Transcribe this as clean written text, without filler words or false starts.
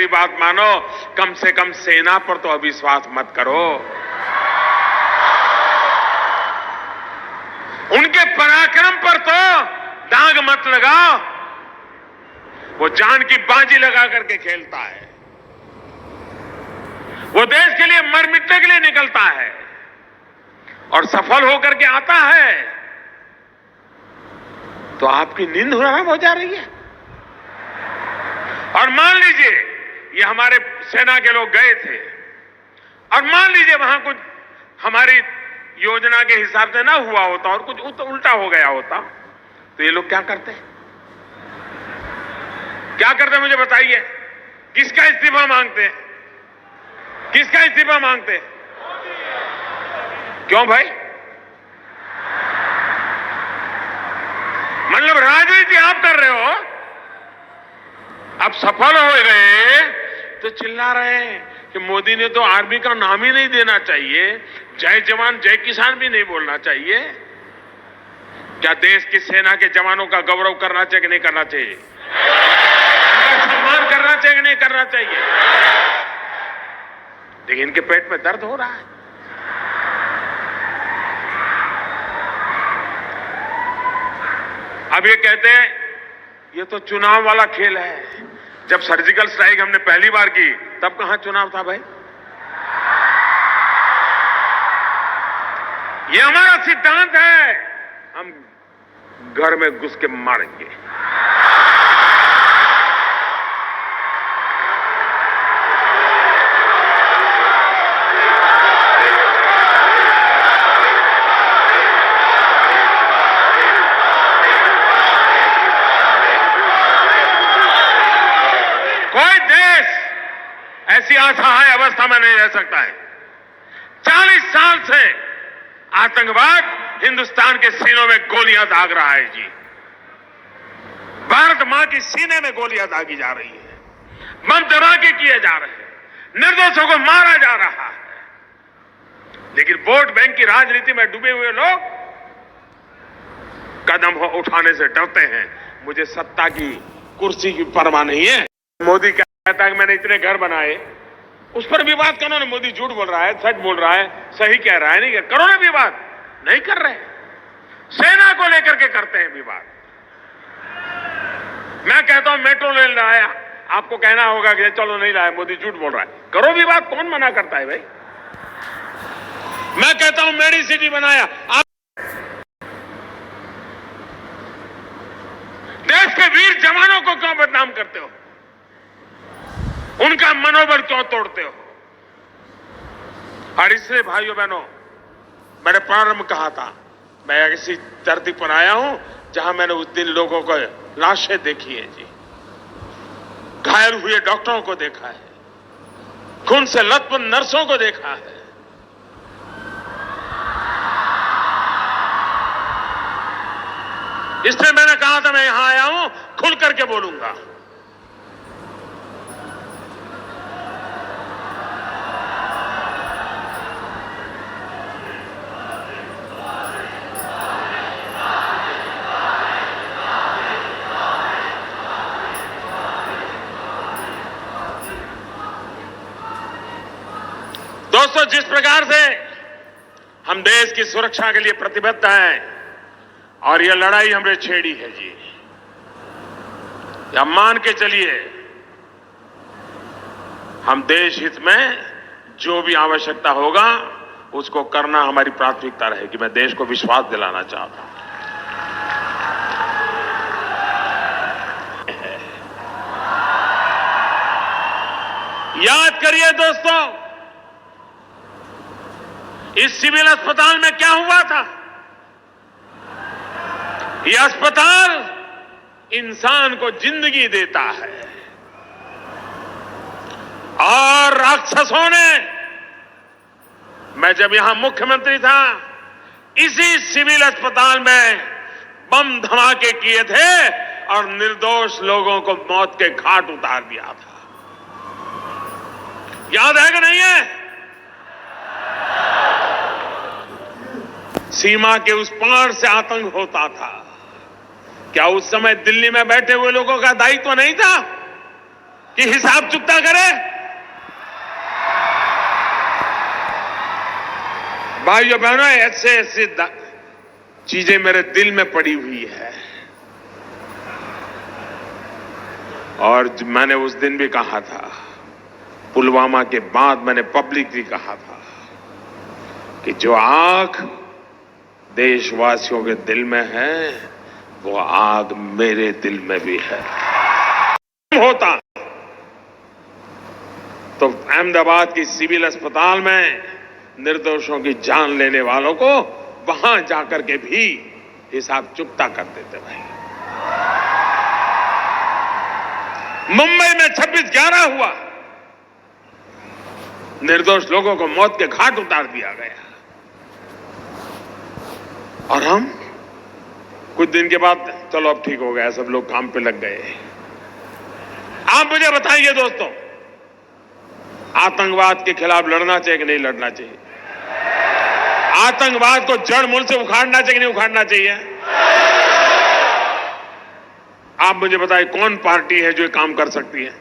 मेरी बात मानो, कम से कम सेना पर तो अविश्वास मत करो। उनके पराक्रम पर तो दाग मत लगाओ। वो जान की बाजी लगा करके खेलता है, वो देश के लिए मर मिटने के लिए निकलता है और सफल होकर के आता है, तो आपकी नींद हराम हो जा रही है। और मान लीजिए ये हमारे सेना के लोग गए थे और मान लीजिए वहां कुछ हमारी योजना के हिसाब से ना हुआ होता और कुछ उल्टा हो गया होता, तो ये लोग क्या करते? क्या करते मुझे बताइए? किसका इस्तीफा मांगते हैं? किसका इस्तीफा मांगते हैं? क्यों भाई? मतलब राजनीति आप कर रहे हो, अब सफल हो गए तो चिल्ला रहे हैं कि मोदी ने तो आर्मी का नाम ही नहीं देना चाहिए, जय जवान जय किसान भी नहीं बोलना चाहिए। क्या देश की सेना के जवानों का गौरव करना चाहिए कि नहीं करना चाहिए? उनका सम्मान करना चाहिए कि नहीं करना चाहिए? लेकिन इनके पेट में दर्द हो रहा है। अब ये कहते हैं ये तो चुनाव वाला खेल है। जब सर्जिकल स्ट्राइक हमने पहली बार की तब कहां चुनाव था भाई? ये हमारा सिद्धांत है, हम घर में घुस के मारेंगे। कोई देश ऐसी असहाय अवस्था में नहीं रह सकता है। 40 साल से आतंकवाद हिंदुस्तान के सीनों में गोलियां दाग रहा है जी। भारत मां की सीने में गोलियां दागी जा रही है, बम धमाके किए जा रहे हैं, निर्दोषों को मारा जा रहा है। लेकिन वोट बैंक की राजनीति में डूबे हुए लोग कदम उठाने से डरते हैं। मुझे सत्ता की कुर्सी की परवाह नहीं है। मोदी कहता है कि मैंने इतने घर बनाए, उस पर विवाद करो ना। मोदी झूठ बोल रहा है, सच बोल रहा है, सही कह रहा है, नहीं करो ना विवाद। नहीं कर रहे, सेना को लेकर के करते हैं विवाद। मैं कहता हूं मेट्रो रेल लाया, आपको कहना होगा कि चलो नहीं लाया, मोदी झूठ बोल रहा है। करो विवाद, कौन मना करता है भाई? मैं कहता हूं मेडी सिटी बनाया, आप देश के वीर जवानों को क्यों बदनाम करते हो? उनका मनोबल क्यों तोड़ते हो? और इसलिए भाइयों बहनों, मैंने प्रारंभ कहा था, मैं ऐसी धरती पर आया हूं जहां मैंने उस दिन लोगों को लाशें देखी है जी, घायल हुए डॉक्टरों को देखा है, खून से लथपथ नर्सों को देखा है। इसलिए मैंने कहा था मैं यहां आया हूं, खुल करके बोलूंगा। दोस्तों, जिस प्रकार से हम देश की सुरक्षा के लिए प्रतिबद्ध हैं और यह लड़ाई हमने छेड़ी है जी, या मान के चलिए हम देश हित में जो भी आवश्यकता होगा उसको करना हमारी प्राथमिकता रहेगी। मैं देश को विश्वास दिलाना चाहता हूं। याद करिए दोस्तों, इस सिविल अस्पताल में क्या हुआ था? यह अस्पताल इंसान को जिंदगी देता है और राक्षसों ने, मैं जब यहां मुख्यमंत्री था, इसी सिविल अस्पताल में बम धमाके किए थे और निर्दोष लोगों को मौत के घाट उतार दिया था। याद है कि नहीं है? सीमा के उस पार से आतंक होता था। क्या उस समय दिल्ली में बैठे हुए लोगों का दायित्व नहीं था? कि हिसाब चुकता करे? भाइयों बहनों, ऐसे ऐसे चीजें मेरे दिल में पड़ी हुई है। और मैंने उस दिन भी कहा था, पुलवामा के बाद मैंने पब्लिकली कहा था कि जो आग देशवासियों के दिल में है, वो आग मेरे दिल में भी है। होता तो अहमदाबाद की सिविल अस्पताल में निर्दोषों की जान लेने वालों को वहां जाकर के भी हिसाब चुकता कर देते भाई। मुंबई में 26/11 हुआ, निर्दोष लोगों को मौत के घाट उतार दिया गया, और हम कुछ दिन के बाद चलो अब ठीक हो गया, सब लोग काम पे लग गए। आप मुझे बताइए दोस्तों, आतंकवाद के खिलाफ लड़ना चाहिए कि नहीं लड़ना चाहिए? आतंकवाद को जड़ मूल से उखाड़ना चाहिए कि नहीं उखाड़ना चाहिए? आप मुझे बताइए, कौन पार्टी है जो काम कर सकती है?